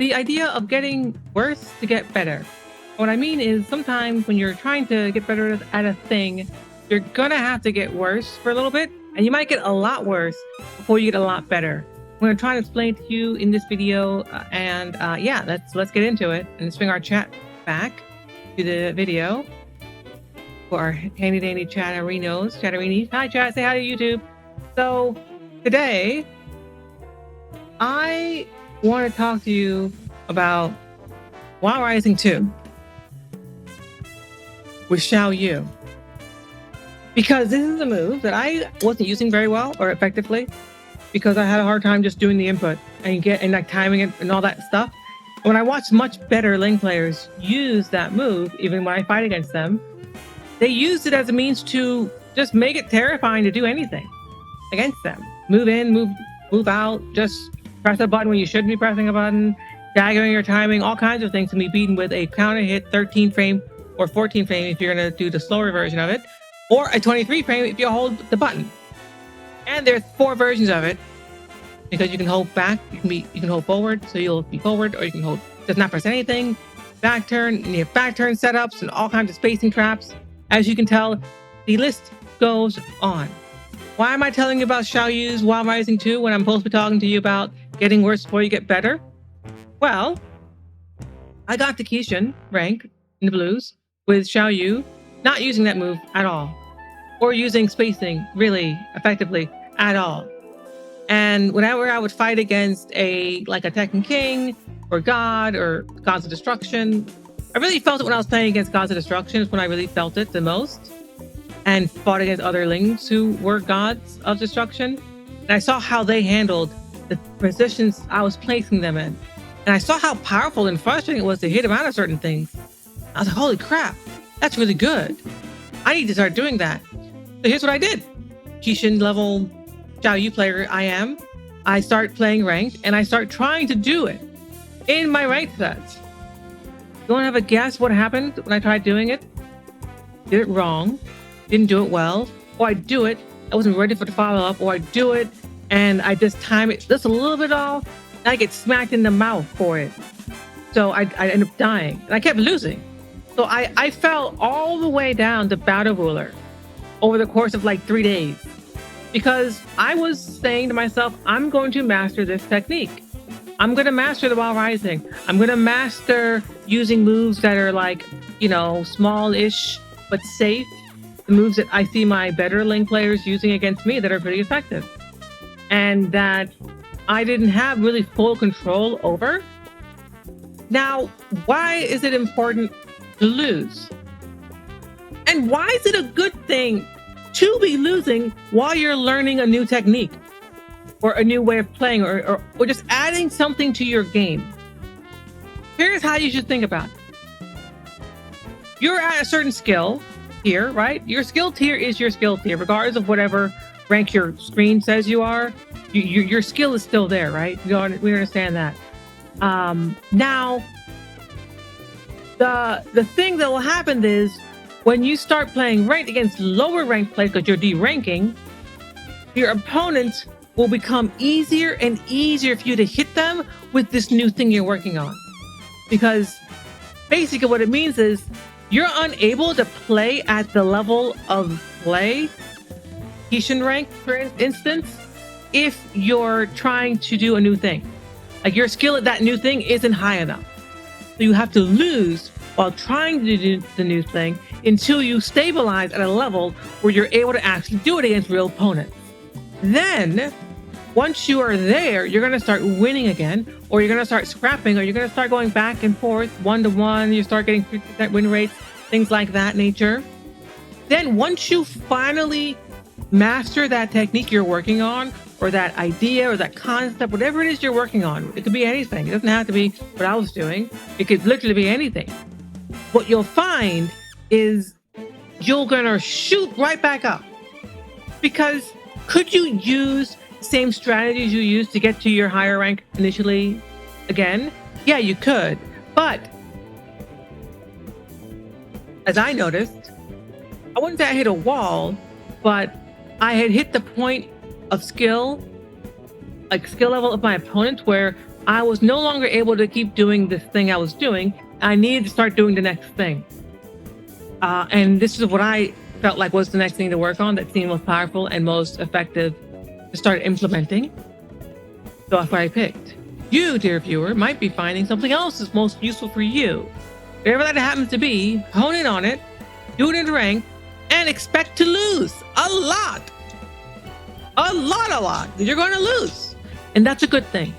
The idea of getting worse to get better. What I mean is sometimes when you're trying to get better at a thing, you're gonna have to get worse for a little bit, and you might get a lot worse before you get a lot better. I'm gonna try to explain to you in this video, and yeah, let's get into it and let's bring our chat back to the video for our handy dandy chatterinos. Hi chat, say hi to YouTube. So today I want to talk to you about Wild Rising 2 with Xiaoyu, because this is a move that I wasn't using very well or effectively because I had a hard time just doing the input and like timing it and all that stuff. When I watch much better Ling players use that move, even when I fight against them, they used it as a means to just make it terrifying to do anything against them. Move in, move out, just press a button when you shouldn't be pressing a button, daggering your timing, all kinds of things can be beaten with a counter hit 13 frame or 14 frame if you're going to do the slower version of it, or a 23 frame if you hold the button. And there's 4 versions of it, because you can hold back, you can hold forward, so you'll be forward, or you can hold just not press anything, back turn, and you have back turn setups and all kinds of spacing traps. As you can tell, the list goes on. Why am I telling you about Xiaoyu's Wild Rising 2 when I'm supposed to be talking to you about getting worse before you get better? Well, I got the TEKKEN rank in the blues with Xiaoyu not using that move at all, or using spacing really effectively at all. And whenever I would fight against a TEKKEN King or God or Gods of Destruction, I really felt it when I was playing against Gods of Destruction is when I really felt it the most, and fought against other Lings who were Gods of Destruction. And I saw how they handled the positions I was placing them in. And I saw how powerful and frustrating it was to hit them out of certain things. I was like, holy crap, that's really good. I need to start doing that. So here's what I did. TEKKEN level Xiaoyu player I am. I start playing ranked and I start trying to do it in my ranked sets. You want to have a guess what happened when I tried doing it? Did it wrong, didn't do it well, or I do it, I wasn't ready for the follow-up, or I do it and I just time it just a little bit off, and I get smacked in the mouth for it. So I end up dying, and I kept losing. So I fell all the way down to Battle Ruler over the course of like 3 days, because I was saying to myself, I'm going to master this technique. I'm going to master the Wild Rising. I'm going to master using moves that are like, you know, small-ish, but safe. The moves that I see my better Ling players using against me that are pretty effective. And that I didn't have really full control over. Now, why is it important to lose? And why is it a good thing to be losing while you're learning a new technique or a new way of playing, or just adding something to your game? Here's how you should think about it. You're at a certain skill tier, right? Your skill tier is your skill tier, regardless of whatever rank your screen says you are. Your skill is still there, right? We understand that. Now, the thing that will happen is when you start playing ranked against lower ranked players, because you're deranking, your opponents will become easier and easier for you to hit them with this new thing you're working on. Because basically what it means is you're unable to play at the level of play, TEKKEN rank, for instance, if you're trying to do a new thing. Like your skill at that new thing isn't high enough. So you have to lose while trying to do the new thing until you stabilize at a level where you're able to actually do it against real opponents. Then, once you are there, you're going to start winning again, or you're going to start scrapping, or you're going to start going back and forth, 1-to-1, you start getting 50% win rates, things like that nature. Then once you finally master that technique you're working on, or that idea, or that concept, whatever it is you're working on, it could be anything. It doesn't have to be what I was doing. It could literally be anything. What you'll find is you're going to shoot right back up. Because could you use the same strategies you used to get to your higher rank initially again? Yeah, you could. But as I noticed, I wouldn't say I hit a wall, but I had hit the point of skill, like skill level of my opponent, where I was no longer able to keep doing this thing I was doing. I needed to start doing the next thing. And this is what I felt like was the next thing to work on that seemed most powerful and most effective to start implementing. So that's what I picked. You, dear viewer, might be finding something else that's most useful for you. Whatever that happens to be, hone in on it, do it in rank, and expect to lose a lot. A lot. You're going to lose. And that's a good thing.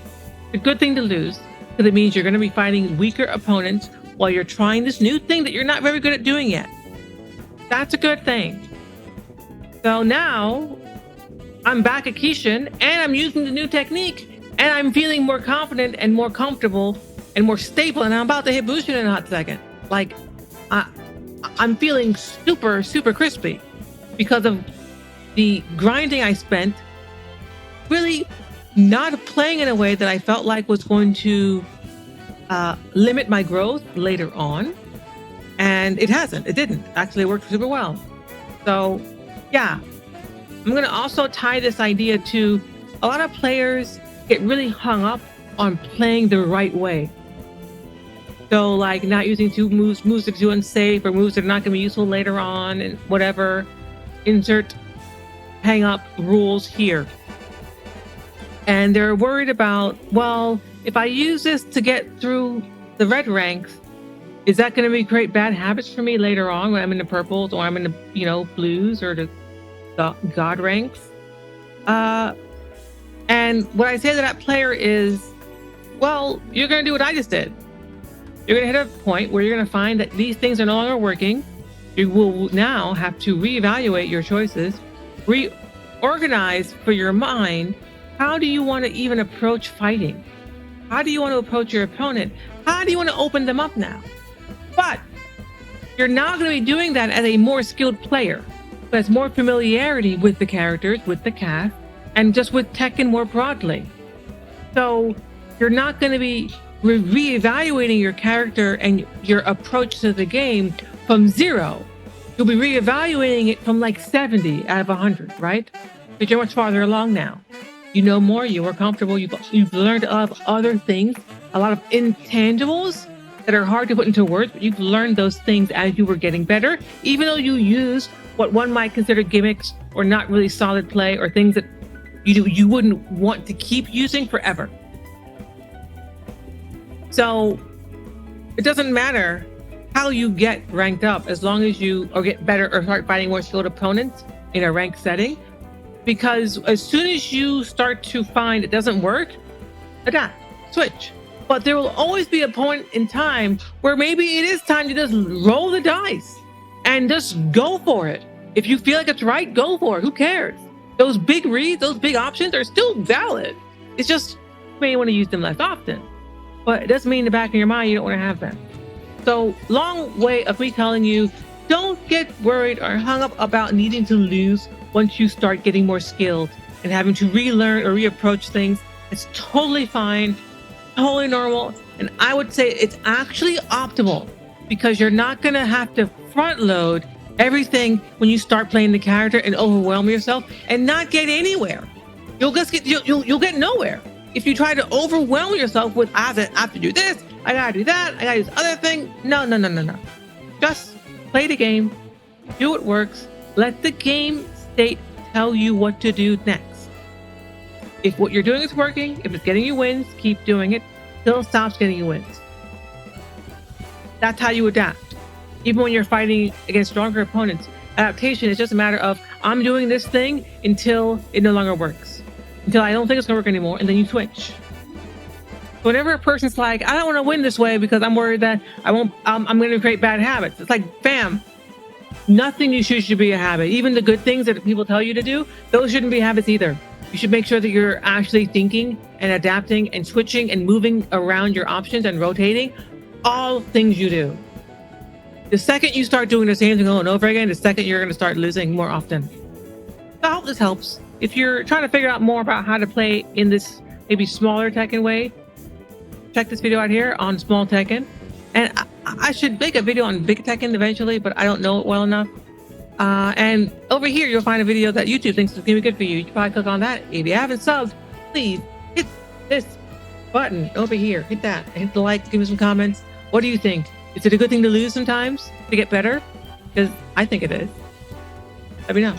A good thing to lose, because it means you're going to be fighting weaker opponents while you're trying this new thing that you're not very good at doing yet. That's a good thing. So now I'm back at Kishin and I'm using the new technique and I'm feeling more confident and more comfortable and more stable, and I'm about to hit Bushin in a hot second. Like I'm feeling super crispy because of the grinding I spent, really not playing in a way that I felt like was going to limit my growth later on. And it hasn't. It didn't. Actually, it worked super well. So yeah, I'm going to also tie this idea to a lot of players get really hung up on playing the right way. So like not using two moves that are too unsafe, or moves that are not going to be useful later on, and whatever. Insert hang up rules here. And they're worried about, well, if I use this to get through the red ranks, is that going to create bad habits for me later on when I'm in the purples, or I'm in the blues, or the god ranks? And what I say to that player is, well, you're going to do what I just did. You're going to hit a point where you're going to find that these things are no longer working. You will now have to reevaluate your choices, reorganize for your mind. How do you want to even approach fighting? How do you want to approach your opponent? How do you want to open them up now? But you're now going to be doing that as a more skilled player who has more familiarity with the characters, with the cast, and just with Tekken more broadly. So you're not going to be reevaluating your character and your approach to the game from 0. You'll be reevaluating it from like 70 out of 100, right? Because you're much farther along now. You know more, you're more comfortable, you've learned a lot of other things, a lot of intangibles that are hard to put into words, but you've learned those things as you were getting better, even though you use what one might consider gimmicks or not really solid play, or things that you wouldn't want to keep using forever. So it doesn't matter how you get ranked up, as long as you get better or start fighting more skilled opponents in a ranked setting. Because as soon as you start to find it doesn't work, adapt, switch. But there will always be a point in time where maybe it is time to just roll the dice and just go for it. If you feel like it's right, go for it. Who cares? Those big reads, those big options are still valid. It's just you may want to use them less often. But it doesn't mean in the back of your mind you don't want to have them. So long way of me telling you, don't get worried or hung up about needing to lose once you start getting more skilled and having to relearn or reapproach things. It's totally fine, totally normal. And I would say it's actually optimal, because you're not going to have to front load everything when you start playing the character and overwhelm yourself and not get anywhere. You'll get nowhere. If you try to overwhelm yourself with, I have to do this, I gotta do that, I gotta do this other thing. No. Just play the game, do what works, let the game state tell you what to do next. If what you're doing is working, if it's getting you wins, keep doing it till it stops getting you wins. That's how you adapt. Even when you're fighting against stronger opponents, adaptation is just a matter of, I'm doing this thing until it no longer works, until I don't think it's gonna work anymore, and then you switch. Whenever a person's like, I don't want to win this way because I'm worried that I'm going to create bad habits. It's like, fam, nothing you should be a habit. Even the good things that people tell you to do, those shouldn't be habits either. You should make sure that you're actually thinking and adapting and switching and moving around your options and rotating, all things you do. The second you start doing the same thing over and over again, the second you're going to start losing more often. So I hope this helps. If you're trying to figure out more about how to play in this maybe smaller Tekken way, check this video out here on small Tekken. And I should make a video on big Tekken eventually, but I don't know it well enough. And over here, you'll find a video that YouTube thinks is going to be good for you. You should probably click on that. If you haven't subbed, please hit this button over here. Hit that. Hit the like. Give me some comments. What do you think? Is it a good thing to lose sometimes to get better? Because I think it is. Let me know.